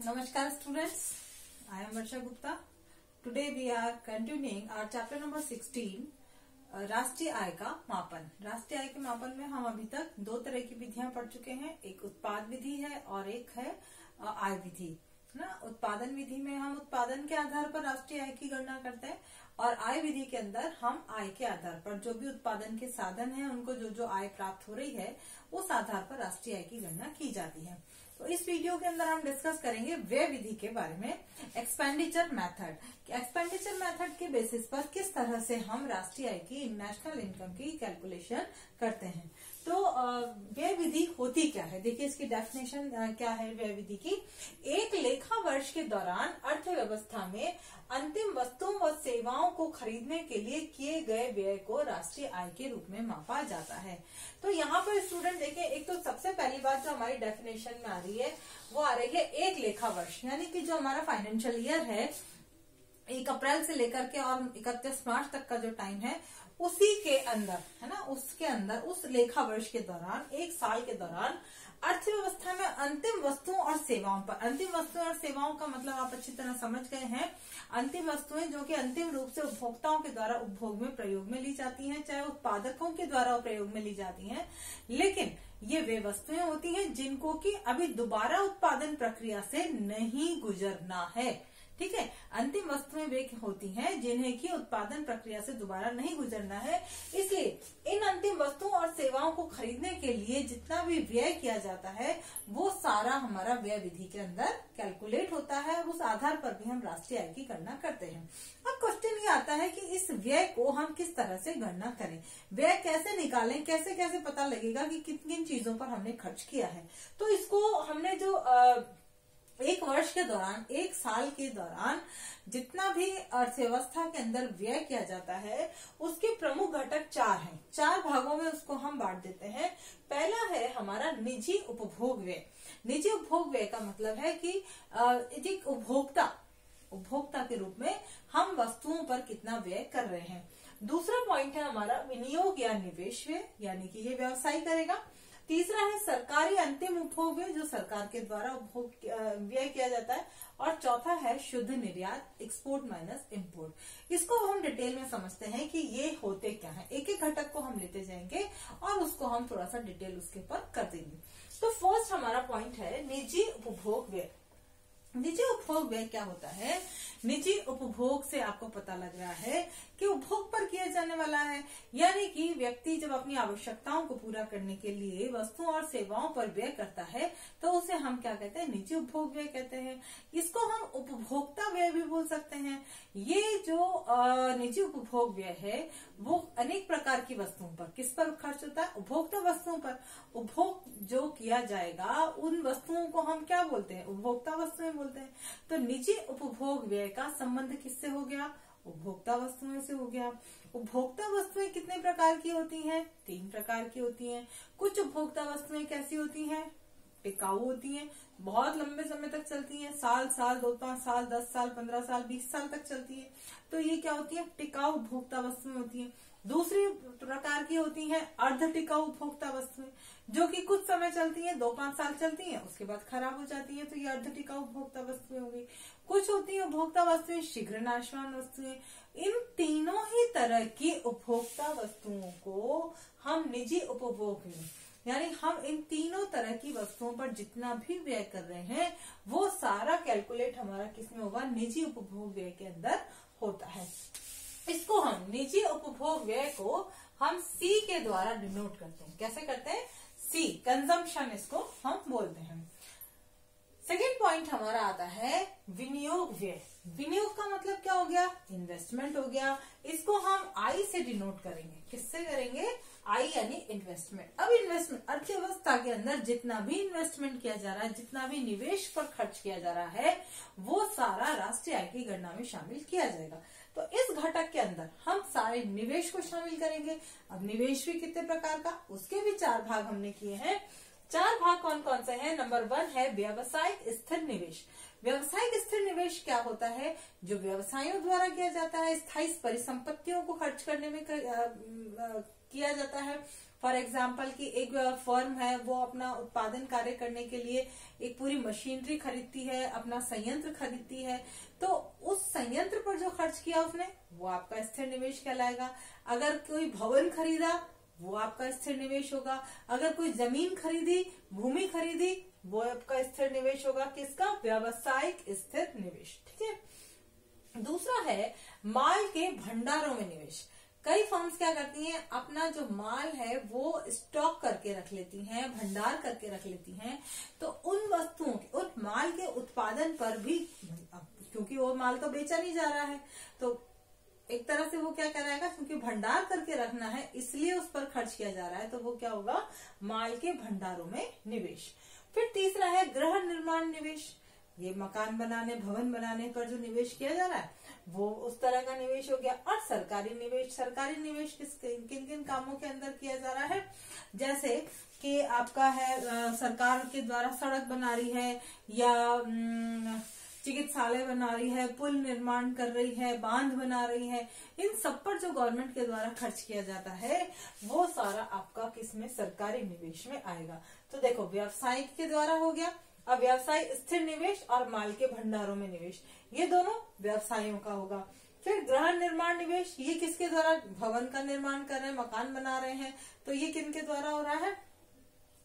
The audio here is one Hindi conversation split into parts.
Namaskar students, I am Varsha Gupta. Today we are continuing our chapter number 16, राष्ट्रीय आय का मापन। राष्ट्रीय आय के मापन में हम अभी तक दो तरह की विधियां पढ़ चुके हैं, एक उत्पाद विधि है और एक है आय विधि ना। उत्पादन विधि में हम उत्पादन के आधार पर राष्ट्रीय आय की गणना करते हैं और आय विधि के अंदर हम आय के आधार पर जो भी उत्पादन के साधन हैं उनको जो जो आय प्राप्त हो रही है उस आधार पर राष्ट्रीय आय की गणना की जाती है। तो इस वीडियो के अंदर हम डिस्कस करेंगे व्यय विधि के बारे में, एक्सपेंडिचर मेथड। एक्सपेंडिचर मेथड के बेसिस पर किस तरह से हम राष्ट्रीय आय की, नेशनल इनकम की कैलकुलेशन करते हैं। तो व्यय विधि होती क्या है, देखिए इसकी डेफिनेशन क्या है व्यय विधि की। एक लेखा वर्ष के दौरान अर्थव्यवस्था में अंतिम वस्तुओं व सेवाओं को खरीदने के लिए किए गए व्यय को राष्ट्रीय आय के रूप में मापा जाता है। तो यहाँ पर स्टूडेंट देखें, एक तो सबसे पहली बात जो हमारी डेफिनेशन में आ रही है वो आ रही है एक लेखा वर्ष, यानी कि जो हमारा फाइनेंशियल ईयर है 1 अप्रैल से लेकर के और 31 मार्च तक का जो टाइम है उसी के अंदर है ना, उसके अंदर उस लेखा वर्ष के दौरान, एक साल के दौरान अर्थव्यवस्था में अंतिम वस्तुओं और सेवाओं पर, अंतिम वस्तुओं और सेवाओं का मतलब आप अच्छी तरह समझ गए हैं, अंतिम वस्तुएं जो कि अंतिम रूप से उपभोक्ताओं के द्वारा उपभोग में प्रयोग में ली जाती हैं, चाहे उत्पादकों के द्वारा प्रयोग में ली जाती हैं, लेकिन ये वे वस्तुएं होती हैं जिनको कि अभी दोबारा उत्पादन प्रक्रिया से नहीं गुजरना है। ठीक है, अंतिम वस्तुएं वे होती हैं जिन्हें की उत्पादन प्रक्रिया से दोबारा नहीं गुजरना है। इसलिए इन अंतिम वस्तुओं और सेवाओं को खरीदने के लिए जितना भी व्यय किया जाता है वो सारा हमारा व्यय विधि के अंदर कैलकुलेट होता है और उस आधार पर भी हम राष्ट्रीय आय की गणना करते हैं। अब क्वेश्चन ये आता है कि इस व्यय को हम किस तरह से गणना करें, व्यय कैसे निकालें, कैसे कैसे पता लगेगा कि किन किन चीजों पर हमने खर्च किया है। तो इसको हमने जो एक वर्ष के दौरान, एक साल के दौरान जितना भी अर्थव्यवस्था के अंदर व्यय किया जाता है उसके प्रमुख घटक 4 हैं। 4 भागों में उसको हम बांट देते हैं। पहला है हमारा निजी उपभोग व्यय। निजी उपभोग व्यय का मतलब है कि एक उपभोक्ता के रूप में हम वस्तुओं पर कितना व्यय कर रहे हैं। दूसरा पॉइंट है हमारा विनियोग या निवेश व्यय, यानी कि ये व्यवसाय करेगा। तीसरा है सरकारी अंतिम उपभोग व्यय, जो सरकार के द्वारा उपभोग व्यय किया जाता है। और चौथा है शुद्ध निर्यात, एक्सपोर्ट माइनस इंपोर्ट। इसको हम डिटेल में समझते हैं कि ये होते क्या है। एक एक घटक को हम लेते जाएंगे और उसको हम थोड़ा सा डिटेल उसके ऊपर कर देंगे। तो फर्स्ट हमारा पॉइंट है निजी उपभोग व्यय। निजी उपभोग व्यय क्या होता है? निजी उपभोग से आपको पता लग रहा है कि उपभोग पर किया जाने वाला है, यानी कि व्यक्ति जब अपनी आवश्यकताओं को पूरा करने के लिए वस्तुओं और सेवाओं पर व्यय करता है तो उसे हम क्या कहते हैं? निजी उपभोग व्यय कहते हैं। इसको हम उपभोक्ता व्यय भी बोल सकते हैं। ये जो निजी उपभोग व्यय है वो अनेक प्रकार की वस्तुओं पर, किस पर खर्च होता है? उपभोक्ता वस्तुओं पर। उपभोग जो किया जाएगा उन वस्तुओं को हम क्या बोलते हैं? उपभोक्ता वस्तुएं बोलते हैं। तो निजी उपभोग व्यय का संबंध किससे हो गया? उपभोक्ता वस्तुओं से हो गया। उपभोक्ता वस्तुएं कितने प्रकार की होती हैं? 3 प्रकार की होती हैं। कुछ उपभोक्ता वस्तुएं कैसी होती हैं? टिकाऊ होती हैं, बहुत लंबे समय तक चलती हैं, साल 2-5 साल, 10 साल, 15 साल, 20 साल तक चलती है। तो ये क्या होती है? टिकाऊ उपभोक्ता वस्तुएं होती हैं। दूसरी प्रकार की होती हैं अर्ध टिकाऊ उपभोक्ता वस्तुएं, जो कि कुछ समय चलती हैं, 2-5 साल चलती हैं, उसके बाद खराब हो जाती है, तो ये अर्ध टिकाऊ उपभोक्ता वस्तुएं हो गई। कुछ होती है उपभोक्ता वस्तुएं शीघ्र नाशवान वस्तुएं। इन तीनों ही तरह की उपभोक्ता वस्तुओं को हम निजी उपभोग में, यानी हम इन तीनों तरह की वस्तुओं पर जितना भी व्यय कर रहे हैं वो सारा कैलकुलेट हमारा किसमें होगा? निजी उपभोग व्यय के अंदर होता है। इसको हम निजी उपभोग व्यय को हम सी के द्वारा डिनोट करते हैं। कैसे करते हैं? सी, कंजम्पशन इसको हम बोलते हैं। सेकेंड पॉइंट हमारा आता है विनियोग व्यय। विनियोग का मतलब क्या हो गया? इन्वेस्टमेंट हो गया। इसको हम आई से डिनोट करेंगे। किससे करेंगे? आई यानी इन्वेस्टमेंट। अब इन्वेस्टमेंट, अर्थव्यवस्था के अंदर जितना भी इन्वेस्टमेंट किया जा रहा है, जितना भी निवेश पर खर्च किया जा रहा है वो सारा राष्ट्रीय आय की गणना में शामिल किया जाएगा। तो इस घटक के अंदर हम सारे निवेश को शामिल करेंगे। अब निवेश भी कितने प्रकार का, उसके भी 4 भाग हमने किए हैं। 4 भाग कौन कौन से हैं? नंबर 1 है व्यावसायिक स्थिर निवेश। व्यावसायिक स्थिर निवेश क्या होता है? जो व्यवसायों द्वारा किया जाता है, स्थायी परिसंपत्तियों को खर्च करने में किया जाता है। फॉर एग्जाम्पल कि एक फर्म है, वो अपना उत्पादन कार्य करने के लिए एक पूरी मशीनरी खरीदती है, अपना संयंत्र खरीदती है, तो उस संयंत्र पर जो खर्च किया उसने वो आपका स्थिर निवेश कहलाएगा। अगर कोई भवन खरीदा वो आपका स्थिर निवेश होगा। अगर कोई जमीन खरीदी, भूमि खरीदी, वो आपका स्थिर निवेश होगा। किसका? व्यावसायिक स्थिर निवेश। ठीक है। दूसरा है माल के भंडारों में निवेश। कई फर्म्स क्या करती हैं, अपना जो माल है वो स्टॉक करके रख लेती हैं, भंडार करके रख लेती हैं, तो उन वस्तुओं के, उन माल के उत्पादन पर भी, क्योंकि वो माल तो बेचा नहीं जा रहा है, तो एक तरह से वो क्या कराएगा, क्योंकि भंडार करके रखना है इसलिए उस पर खर्च किया जा रहा है, तो वो क्या होगा, माल के भंडारों में निवेश। फिर तीसरा है गृह निर्माण निवेश। ये मकान बनाने, भवन बनाने पर जो निवेश किया जा रहा है वो उस तरह का निवेश हो गया। और सरकारी निवेश, सरकारी निवेश किन किन कामों के अंदर किया जा रहा है, जैसे कि आपका है सरकार के द्वारा सड़क बना रही है, या चिकित्सालय बना रही है, पुल निर्माण कर रही है, बांध बना रही है, इन सब पर जो गवर्नमेंट के द्वारा खर्च किया जाता है वो सारा आपका किसमें, सरकारी निवेश में आएगा। तो देखो, व्यवसायिक के द्वारा हो गया, अब व्यवसाय स्थिर निवेश और माल के भंडारों में निवेश, ये दोनों व्यवसायों का होगा। फिर गृह निर्माण निवेश, ये किसके द्वारा, भवन का निर्माण कर रहे हैं, मकान बना रहे हैं, तो ये किनके द्वारा हो रहा है,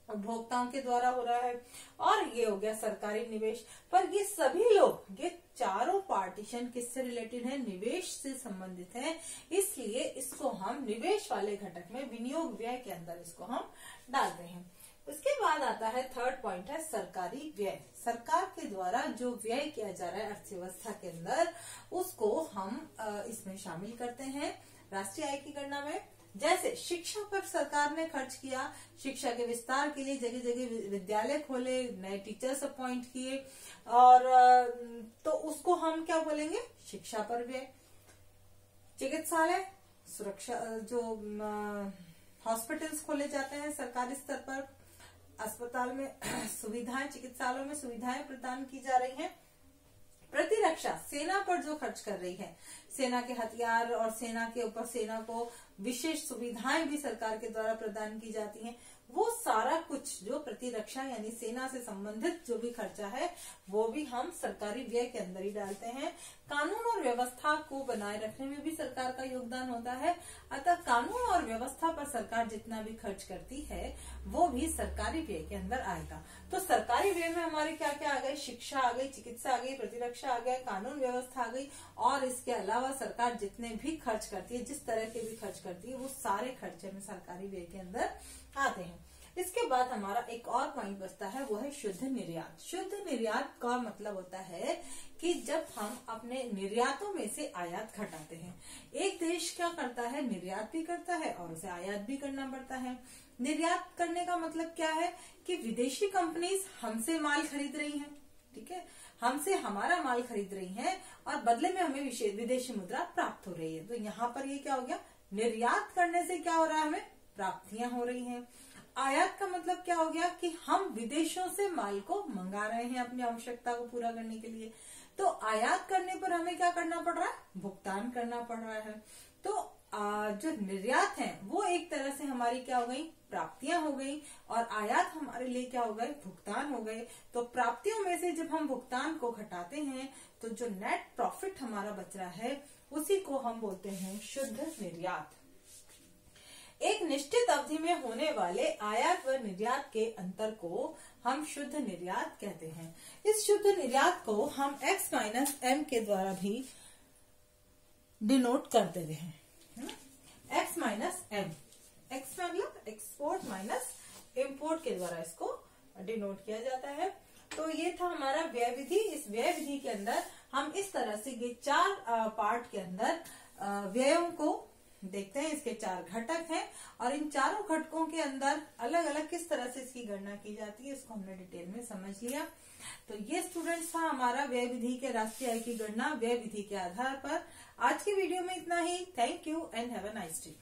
उपभोक्ताओं के द्वारा हो रहा है। और ये हो गया सरकारी निवेश। पर ये सभी लोग, ये चारों पार्टीशन किससे रिलेटेड है, निवेश से संबंधित है, इसलिए इसको हम निवेश वाले घटक में, विनियोग व्यय के अंदर इसको हम डाल रहे हैं। उसके बाद आता है थर्ड पॉइंट है सरकारी व्यय। सरकार के द्वारा जो व्यय किया जा रहा है अर्थव्यवस्था के अंदर, उसको हम इसमें शामिल करते हैं राष्ट्रीय आय की गणना में। जैसे शिक्षा पर सरकार ने खर्च किया, शिक्षा के विस्तार के लिए जगह जगह विद्यालय खोले, नए टीचर्स अपॉइंट किए, और तो उसको हम क्या बोलेंगे, शिक्षा पर व्यय। चिकित्सालय, सुरक्षा, जो हॉस्पिटल्स खोले जाते हैं सरकारी स्तर पर, अस्पताल में सुविधाएं, चिकित्सालयों में सुविधाएं प्रदान की जा रही हैं। प्रतिरक्षा, सेना पर जो खर्च कर रही है, सेना के हथियार और सेना के ऊपर, सेना को विशेष सुविधाएं भी सरकार के द्वारा प्रदान की जाती हैं, वो सारा कुछ जो प्रतिरक्षा यानी सेना से संबंधित जो भी खर्चा है वो भी हम सरकारी व्यय के अंदर ही डालते हैं। कानून और व्यवस्था को बनाए रखने में भी सरकार का योगदान होता है, अतः कानून और व्यवस्था पर सरकार जितना भी खर्च करती है वो भी सरकारी व्यय के अंदर आएगा। तो सरकारी व्यय में हमारे क्या क्या आ गए, शिक्षा आ गई, चिकित्सा आ गई, प्रतिरक्षा आ गया, कानून व्यवस्था आ गई, और इसके अलावा सरकार जितने भी खर्च करती है, जिस तरह के भी खर्च करती है, वो सारे खर्चे में सरकारी व्यय के अंदर आते हैं। इसके बाद हमारा एक और पॉइंट बचता है, वो है शुद्ध निर्यात। शुद्ध निर्यात का मतलब होता है कि जब हम अपने निर्यातों में से आयात घटाते हैं। एक देश क्या करता है, निर्यात भी करता है और उसे आयात भी करना पड़ता है। निर्यात करने का मतलब क्या है कि विदेशी कंपनीज हमसे माल खरीद रही हैं, ठीक है, हमसे हमारा माल खरीद रही हैं और बदले में हमें विदेशी मुद्रा प्राप्त हो रही है। तो यहाँ पर ये क्या हो गया, निर्यात करने से क्या हो रहा है, हमें प्राप्तियां हो रही हैं। आयात का मतलब क्या हो गया कि हम विदेशों से माल को मंगा रहे हैं अपनी आवश्यकता को पूरा करने के लिए। तो आयात करने पर हमें क्या करना पड़ रहा है, भुगतान करना पड़ रहा है। तो जो निर्यात है वो एक तरह से हमारी क्या हो गई, प्राप्तियां हो गई, और आयात हमारे लिए क्या हो गए, भुगतान हो गए। तो प्राप्तियों में से जब हम भुगतान को घटाते हैं तो जो नेट प्रॉफिट हमारा बच रहा है उसी को हम बोलते हैं शुद्ध निर्यात। एक निश्चित अवधि में होने वाले आयात व निर्यात के अंतर को हम शुद्ध निर्यात कहते हैं। इस शुद्ध निर्यात को हम x माइनस m के द्वारा भी डिनोट कर देते हैं। x माइनस m, x मतलब एक्सपोर्ट माइनस इम्पोर्ट के द्वारा इसको डिनोट किया जाता है। तो ये था हमारा व्यय विधि। इस व्यय विधि के अंदर हम इस तरह से ये चार पार्ट के अंदर व्ययों को देखते हैं। इसके चार घटक हैं और इन चारों घटकों के अंदर अलग अलग किस तरह से इसकी गणना की जाती है इसको हमने डिटेल में समझ लिया। तो ये स्टूडेंट्स था हमारा व्यय विधि के राष्ट्रीय आय की गणना व्यय विधि के आधार पर। आज की वीडियो में इतना ही। Thank you and have a nice day.